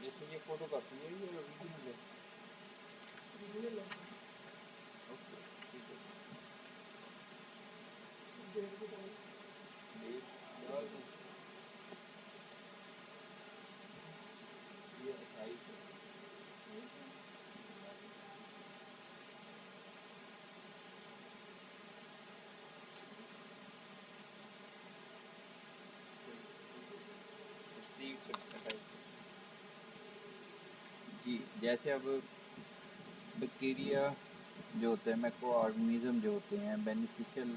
جیسے یہ photo copy ہے یہ اوریجنل ہے. اوکے ٹھیک ہے. ڈیٹ ڈال دیں. یہ 28 ہے. جی جیسے اب بیکٹیریا جو ہوتے ہیں مائکرو آرگنیزم جو ہوتے ہیں بینیفیشل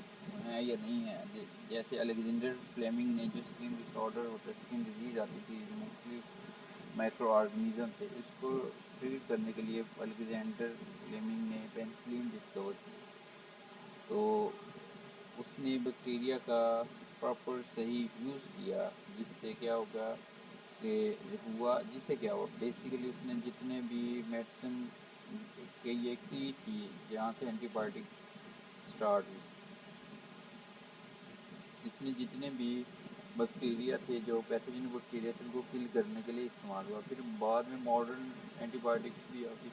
ہیں یا نہیں ہیں. جیسے الیگزینڈر فلیمنگ نے جو اسکن ڈس آرڈر ہوتا ہے اسکن ڈیزیز آتی تھی مختلف مائکرو آرگنیزم سے, اس کو ٹریٹ کرنے کے لیے الیگزینڈر فلیمنگ نے پینسلین ڈسکور کی. تو اس نے بیکٹیریا کا پراپر صحیح یوز کیا جس سے کیا ہوگا جس سے کیا ہوا بیسیکلی اس نے جتنے بھی میڈیسن کہ یہ کی تھی جہاں سے اینٹی بایوٹک اسٹارٹ ہوئی, اس نے جتنے بھی بیکٹیریا تھے جو پیتھوجن بیکٹیریا تھے ان کو کل کرنے کے لیے استعمال ہوا. پھر بعد میں ماڈرن اینٹی بایوٹکس بھی آ گئی.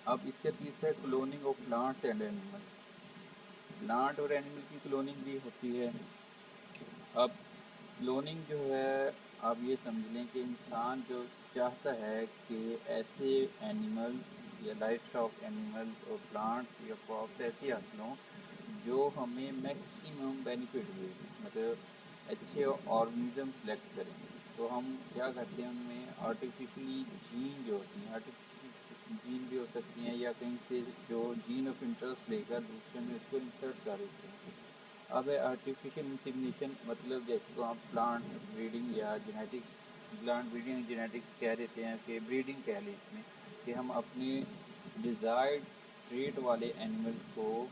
اب اس کا تیسرا ہے cloning of plants and animals. Plant اور اینیمل کی کلوننگ بھی ہوتی ہے. اب کلوننگ جو ہے آپ یہ سمجھ لیں کہ انسان جو چاہتا ہے کہ ایسے اینیملس یا لائف اسٹاک اینیملس اور پلانٹس یا کراپس ایسی حاصل ہوں جو ہمیں میکسیمم بینیفٹ دے, مطلب اچھے آرگنیزم سلیکٹ کریں. تو ہم کیا کرتے ہیں ان میں آرٹیفیشلی جین جو ہوتی ہیں آرٹیفیشل جین بھی ہو سکتی ہیں یا کہیں سے جو جین آف انٹرسٹ لے کر دوسرے میں اس کو انسرٹ کر دیتے ہیں. اب ہے آرٹیفیشل انسیمنیشن, مطلب جیسے کو ہم پلانٹ بریڈنگ یا جینیٹکس پلانٹ بریڈنگ جینیٹکس کہہ دیتے ہیں کہ بریڈنگ کہہ لیں اس میں کہ ہم اپنے ڈیزائرڈ ٹریٹ والے اینیملس کو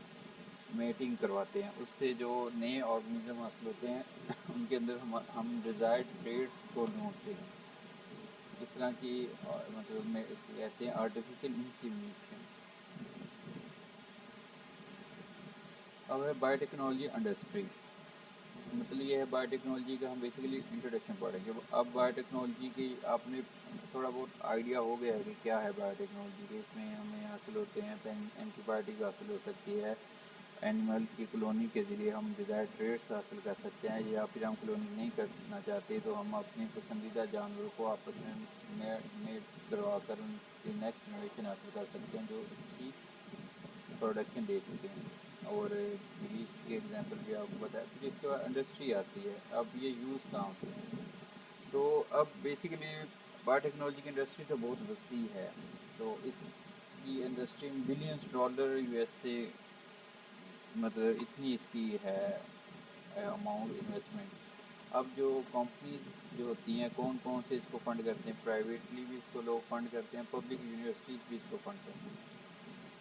میٹنگ کرواتے ہیں. اس سے جو نئے آرگنیزم حاصل ہوتے ہیں ان کے اندر ہم ڈیزائرڈ ٹریٹس کو ڈھونڈتے ہیں. اس طرح کی مطلب کہتے ہیں آرٹیفیشل انسیمنیشن. اب ہے بایو ٹیکنالوجی انڈسٹری, مطلب یہ ہے بایو ٹیکنالوجی کا ہم بیسیکلی انٹروڈکشن پڑھیں گے. اب بایو ٹیکنالوجی کی آپ نے تھوڑا بہت آئیڈیا ہو گیا ہے کہ کیا ہے بایو ٹیکنالوجی کے. اس میں ہمیں حاصل ہوتے ہیں اینٹی بایوٹک حاصل ہو سکتی ہے, اینیمل کی کلوننگ کے ذریعے ہم ڈیزائر ٹریٹس حاصل کر سکتے ہیں, یا پھر ہم کلوننگ نہیں کرنا چاہتے تو ہم اپنے پسندیدہ جانوروں کو آپس میں میٹ کروا کر ان سے نیکسٹ جنریشن حاصل کر سکتے ہیں جو اچھی پروڈکشن دے سکیں. اور ایسٹ کے ایگزامپل بھی آپ کو بتایا. پھر اس کے بعد انڈسٹری آتی ہے. اب یہ یوز کہاں ہوتے ہیں, تو اب بیسیکلی بایو ٹیکنالوجی کی انڈسٹری تو بہت وسیع ہے. تو اس کی انڈسٹری میں بلینس ڈالر یو ایس سے مطلب اتنی اس کی ہے اماؤنٹ انویسٹمنٹ. اب جو کمپنیز جو ہوتی ہیں کون کون سے اس کو فنڈ کرتے ہیں, پرائیویٹلی بھی اس کو لوگ فنڈ کرتے ہیں, پبلک یونیورسٹیز بھی اس کو فنڈ کرتے ہیں.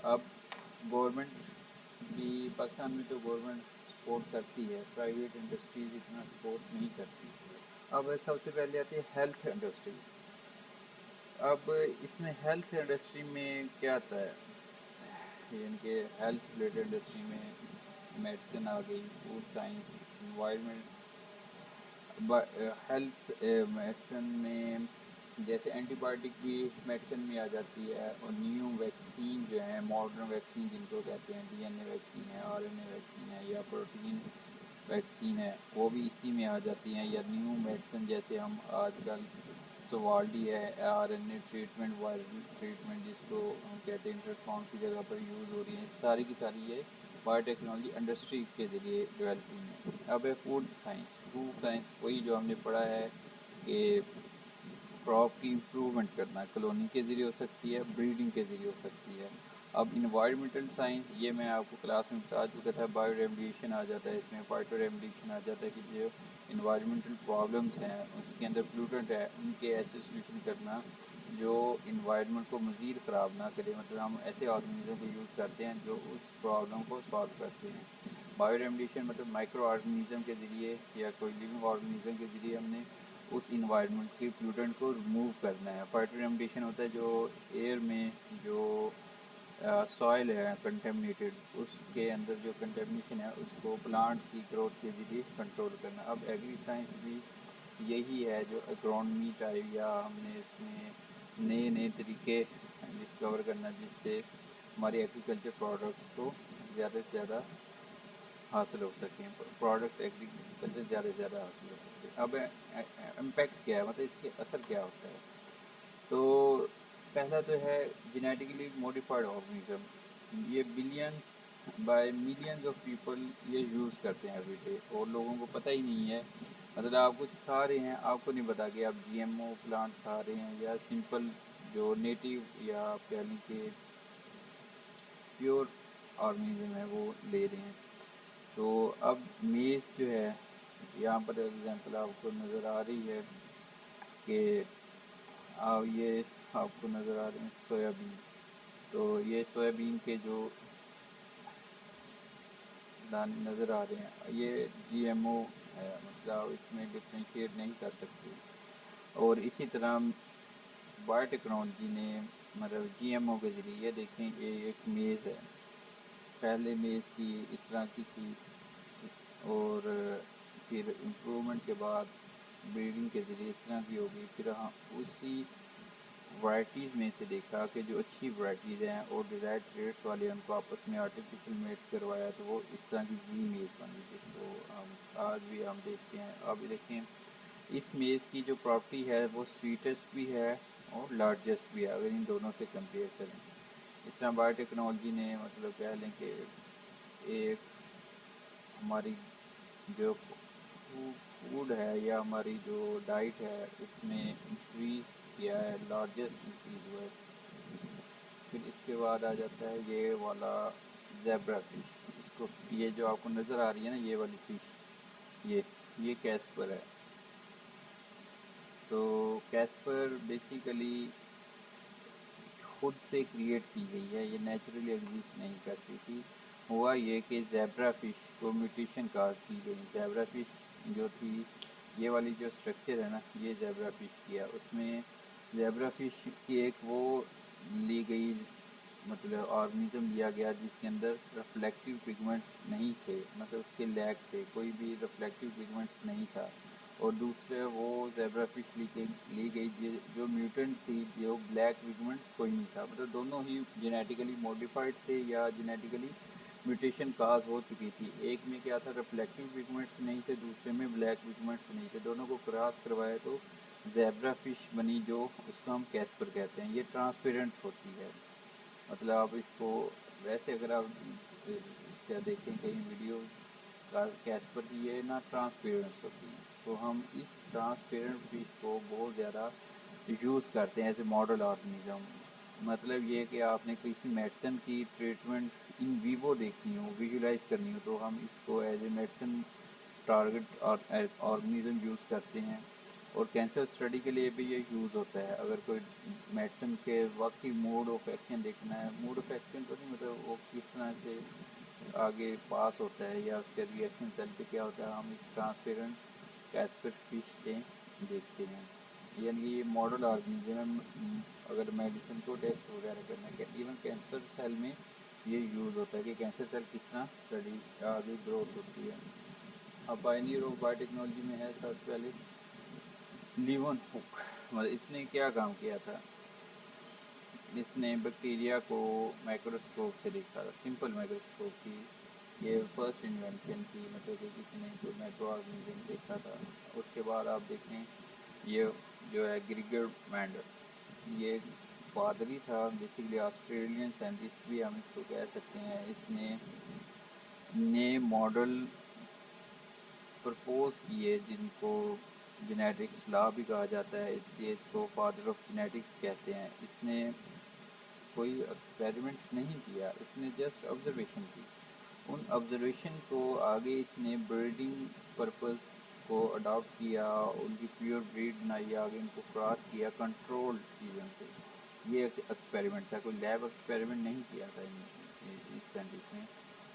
اب گورنمنٹ بھی پاکستان میں تو گورنمنٹ سپورٹ کرتی ہے, پرائیویٹ انڈسٹریز اتنا سپورٹ نہیں کرتی. اب سب سے پہلے آتی ہے ہیلتھ انڈسٹری. اب اس میں ہیلتھ انڈسٹری میں کیا آتا ہے, یعنی کہ ہیلتھ ریلیٹڈ انڈسٹری میں میڈیسن آ گئی, food science, environment, health medicine میں جیسے اینٹی بایوٹک بھی میڈیسن میں آ جاتی ہے, اور نیو ویکسین جو ہیں ماڈرن ویکسین جن کو کہتے ہیں, ڈی این اے ویکسین ہے, آر این اے ویکسین ہے, یا پروٹین ویکسین ہے, وہ بھی اسی میں آ جاتی ہیں. یا نیو میڈیسن جیسے ہم آج کل سوالڈی ہے, R N A treatment, viral treatment جس کو ہم کہتے ہیں انٹرفارم کی جگہ پر یوز ہو رہی ہیں, ساری کی ساری یہ بایو ٹیکنالوجی انڈسٹری کے ذریعے ڈیولپ ہوئی ہیں. اب ہے فوڈ سائنس. فوڈ سائنس وہی جو ہم نے پڑھا ہے کہ کراپ کی امپرومنٹ کرنا, کلوننگ کے ذریعے ہو سکتی ہے, بریڈنگ کے ذریعے ہو سکتی ہے. اب انوائرمنٹل سائنس یہ میں آپ کو کلاس میں بتا چکا تھا, بایو ریمیڈیشن آ جاتا ہے اس میں, فائٹو ریمیڈیشن آ جاتا ہے کہ جو انوائرمنٹل پرابلمس ہیں اس کے اندر پلیوٹنٹ ہے ان کے ایسے سلیوشن کرنا جو انوائرمنٹ کو مزید خراب نہ کرے. مطلب ہم ایسے آرگنیزم کو یوز کرتے ہیں جو اس پرابلم کو سالو کرتے ہیں. بایو ریمیڈیشن مطلب مائکرو آرگنیزم کے ذریعے یا کوئی لیونگ آرگنیزم کے ذریعے ہم نے اس انوائرمنٹ کے پلیوٹنٹ کو ریموو کرنا ہے. فائٹو ریمیڈیشن ہوتا ہے جو ایئر میں جو سوائل ہے کنٹیمنیٹڈ، اس کے اندر جو کنٹیمنیشن ہے اس کو پلانٹ کی گروتھ کے ذریعے کنٹرول کرنا. اب ایگری سائنس بھی یہی ہے جو اگرونمی ٹائپ، یا ہم نے اس میں نئے نئے طریقے ڈسکور کرنا جس سے ہماری ایگریکلچر پروڈکٹس کو زیادہ سے زیادہ حاصل ہو سکیں، پروڈکٹس ایگریکلچر زیادہ سے زیادہ حاصل ہو سکیں. اب امپیکٹ کیا ہے، مطلب اس کے اثر کیا ہوتا ہے؟ تو پہلا تو ہے جینیٹیکلی موڈیفائڈ آرگنزم. یہ billions by millions of people یہ یوز کرتے ہیں ایوری ڈے، اور لوگوں کو پتہ ہی نہیں ہے. مطلب آپ کچھ کھا رہے ہیں، آپ کو نہیں پتا کہ آپ جی ایم او پلانٹ کھا رہے ہیں یا سمپل جو نیٹیو یا آپ کہہ لیں کہ پیور آرگنزم ہے وہ لے رہے ہیں. تو اب میز جو ہے، یہاں پر ایگزامپل آپ کو نظر آ رہی ہے کہ یہ آپ کو نظر آ رہے ہیں سویا بین. تو یہ سویا بین کے جو دانے نظر آ رہے ہیں یہ جی ایم او ہے، مطلب اس میں ڈفرینشیٹ نہیں کر سکتے. اور اسی طرح بایو ٹیکنالوجی نے مطلب جی ایم او کے ذریعے، یہ دیکھیں یہ ایک میز ہے، پہلے میز کی اس طرح کی تھی، اور پھر امپرومنٹ کے بعد بریڈنگ کے ذریعے اس طرح کی ہوگی. پھر ہم اسی ورائٹیز میں سے دیکھا کہ جو اچھی ورائٹیز ہیں اور ڈیزائرڈ ٹریٹس والے ان کو آپس میں آرٹیفیشل میٹ کروایا تو وہ اس طرح کی زی میز بنی، جس کو ہم آج بھی ہم دیکھتے ہیں. اب دیکھیں اس میز کی جو پراپرٹی ہے وہ سویٹسٹ بھی ہے اور لارجسٹ بھی ہے اگر ان دونوں سے کمپیئر کریں. اس طرح بایو ٹیکنالوجی نے مطلب کہہ لیں کہ ایک ہماری جو فوڈ ہے یا ہماری جو ڈائٹ ہے اس میں انکریز کیا ہے، لارجسٹ انکریز ہوا ہے. پھر اس کے بعد آ جاتا ہے یہ والا زیبرا فش. اس کو یہ جو آپ کو نظر آ رہی ہے نا یہ والی فش، یہ کیسپر ہے. تو کیسپر بیسیکلی خود سے کریٹ کی گئی ہے، یہ نیچرلی ایگزسٹ نہیں کرتی تھی. ہوا یہ کہ زیبرا فش کو میوٹیشن کاز کی گئی. زیبرا فش جو تھی، یہ والی جو اسٹرکچر ہے نا یہ زیبرا فش کی ہے. اس میں زیبرا فش کی ایک وہ لی گئی مطلب آرگنزم لیا گیا جس کے اندر ریفلیکٹیو پگمنٹس نہیں تھے، مطلب اس کے لیگ تھے، کوئی بھی ریفلیکٹیو پگمنٹس نہیں تھا. اور دوسرے وہ زیبرا فش لی گئی جو میوٹنٹ تھی، جو بلیک پگمنٹ کوئی نہیں تھا. مطلب دونوں ہی جینیٹیکلی موڈیفائڈ تھے یا جینیٹیکلی میوٹیشن کاز ہو چکی تھی. ایک میں کیا تھا ریفلیکٹیو پگمنٹس نہیں تھے، دوسرے میں بلیک پگمنٹس نہیں تھے. دونوں کو کراس کروایا تو زیبرا فش بنی، جو اس کو ہم کیسپر کہتے ہیں. یہ ٹرانسپیرنٹ ہوتی ہے، مطلب آپ اس کو ویسے اگر آپ کیا دیکھیں کہیں ویڈیوز کیسپر کی یہ نا ٹرانسپیرنٹس ہوتی ہیں. تو ہم اس ٹرانسپیرنٹ فش کو بہت زیادہ یوز کرتے ہیں ایز اے ماڈل آرگنزم. مطلب یہ کہ آپ نے کسی میڈیسن کی ٹریٹمنٹ ان ویوو دیکھنی ہو، ویژولائز کرنی ہو، تو ہم اس کو as a medicine target organism use کرتے ہیں. اور کینسر اسٹڈی کے لیے بھی یہ یوز ہوتا ہے. اگر کوئی میڈیسن کے وقت ہی موڈ آف ایکشن دیکھنا ہے، موڈ آف ایکشن تو نہیں مطلب وہ کس طرح سے آگے پاس ہوتا ہے یا اس کے ریئیکشن سیل پہ کیا ہوتا ہے، ہم اس ٹرانسپیرنٹ کیسپر فش سے دیکھتے ہیں. یعنی یہ ماڈل آرگنزم اگر میڈیسن کو ٹیسٹ وغیرہ کرنا ہے، ایون کینسر سیل میں یہ یوز ہوتا ہے کہ کینسر سیل کس طرح اسٹڈی آگے گروتھ ہوتی ہے. اب پائنیئر آف بایو ٹیکنالوجی میں ہے سب سے پہلے لیون ہک. مطلب اس نے کیا کام کیا تھا، اس نے بیکٹیریا کو مائکروسکوپ سے دیکھا تھا، سمپل مائکروسکوپ کی یہ فرسٹ انوینشن تھی. مطلب کہ کسی نے کوئی مائکرو آرگنزم دیکھا تھا. اس کے بعد آپ دیکھیں یہ جو ہے گریگر مینڈل، یہ پادری تھا، بیسیکلی آسٹریلین سائنٹسٹ بھی ہم اس کو کہہ سکتے ہیں. اس نے نئے ماڈل پرپوز کیے جن کو جینیٹکس لا بھی کہا جاتا ہے، اس لیے اس کو فادر آف جینیٹکس کہتے ہیں. اس نے کوئی ایکسپیریمنٹ نہیں کیا، اس نے جسٹ آبزرویشن کی. ان آبزرویشن کو آگے اس نے بریڈنگ پرپز کو اڈاپٹ کیا، ان کی پیور بریڈ بنائی، آگے ان کو کراس کیا کنٹرول چیزوں سے. یہ ایک ایکسپیریمنٹ تھا، کوئی لیب ایکسپیریمنٹ نہیں کیا تھا اس سائنٹسٹ نے.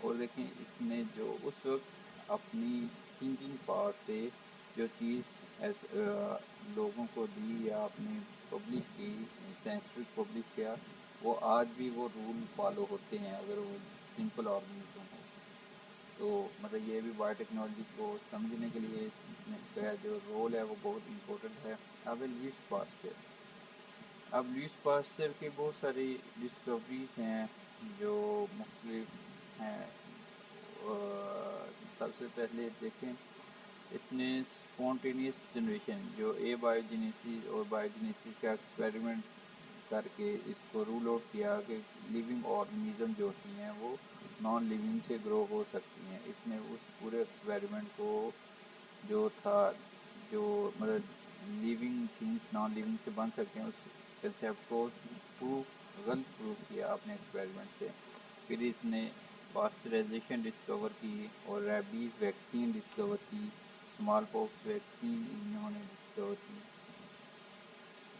اور دیکھیں اس نے جو اس وقت اپنی تھنکنگ پاور سے جو چیز لوگوں کو دی یا اپنے پبلش کی، سائنسفک پبلش کیا، وہ آج بھی وہ رول فالو ہوتے ہیں اگر وہ سمپل آرگنزم ہو. تو مطلب یہ بھی بایو ٹیکنالوجی کو سمجھنے کے لیے اس میں کا جو رول ہے وہ بہت امپورٹنٹ ہے. اب لوئس پاسچر. اب لوئس پاسچر کی بہت ساری ڈسکوریز ہیں جو مختلف ہیں. سب سے پہلے دیکھیں اس نے اسپونٹینیس جنریشن جو اے بایوجینیسس اور بایوجینیسس کا ایکسپیریمنٹ کر کے اس کو رول آؤٹ کیا کہ لیونگ آرگنزم جو ہوتی ہیں وہ نان لیونگ سے گرو ہو سکتی ہیں. اس نے اس پورے ایکسپیریمنٹ کو جو تھا جو مطلب لیونگ تھنگس نان لیونگ سے بن سکتے ہیں اس کنسیپٹ کو غلط پروف کیا اپنے ایکسپیریمنٹ سے. پھر اس نے پاسچرائزیشن ڈسکور کی اور ریبیز ویکسین ڈسکور کی, اسمال پاکس ویکسین انہوں نے ڈسکور کی.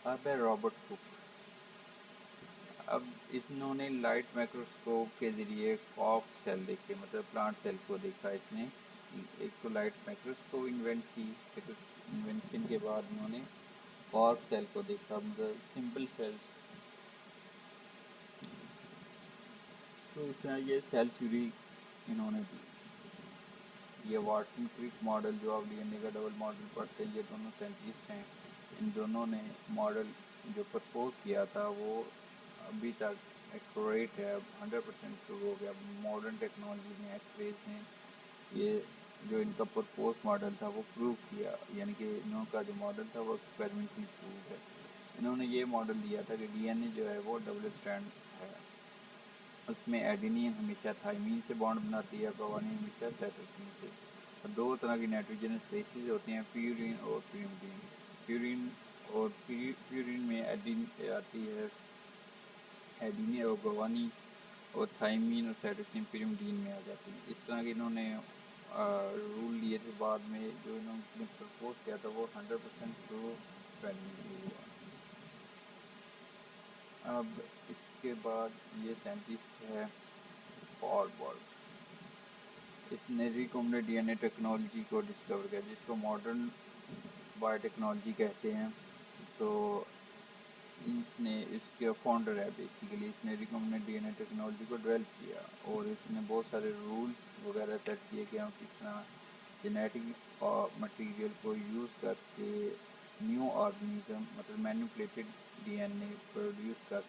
اب ہے رابرٹ ہک. اب انہوں نے لائٹ مائکروسکوپ کے ذریعے کارپ سیل دیکھے, مطلب پلانٹ سیل کو دیکھا. اس نے ایک تو لائٹ مائکروسکوپ انوینٹ کی, پھر اس انوینشن کے بعد انہوں نے کارپ سیل کو دیکھا, مطلب سمپل سیلس. تو اس طرح یہ سیل تھیوری انہوں نے دی. یہ واٹسن کرک ماڈل جو آپ ڈی این اے کا ڈبل ماڈل پڑھتے ہیں, یہ دونوں سائنٹسٹ ہیں. ان دونوں نے ماڈل جو پرپوز کیا تھا وہ ابھی تک ایکوریٹ ہے, اب 100% پروو ہو گیا. ماڈرن ٹیکنالوجی میں ایکس ریز نے یہ جو ان کا پرپوز ماڈل تھا وہ پروو کیا, یعنی کہ انہوں کا جو ماڈل تھا وہ ایکسپیریمنٹلی پروو ہے. انہوں نے یہ ماڈل دیا تھا کہ ڈی این اے جو ہے وہ ڈبل اسٹرینڈ ہے, اس میں ایڈینین ہمیشہ تھائمین سے بانڈ بناتی ہے, گوانین ہمیشہ سائٹوسین سے. دو طرح کی نائٹروجن اسپیسیز ہوتی ہیں, پیورین اور پیومڈین. پیورین میں ایڈین آتی ہے ایڈینین اور گوانی, اور تھائمین اور سائٹوسین پیریمڈین میں آ جاتی ہیں. اس طرح کے انہوں نے رول لیے تھے بعد میں. جو انہوں نے پرپوز کیا تھا وہ 100% ٹرو ایکسپیریمنٹ ہوا. اب اس کے بعد یہ سائنٹسٹ ہے پال بالک. اس نے ریکمبینٹ ڈی این اے ٹیکنالوجی کو ڈسکور کیا جس کو ماڈرن بایو ٹیکنالوجی کہتے ہیں. تو اس نے اس کے فاؤنڈر ہے بیسیکلی. اس نے ریکمبینٹ ڈی این اے ٹیکنالوجی کو ڈیولپ کیا اور اس نے بہت سارے رولز وغیرہ سیٹ کیے کہ ہم کس طرح جینیٹک مٹیریل کو یوز کر کے نیو آرگنزم مطلب مینوپلیٹڈ ڈی این اے پروڈیوس کر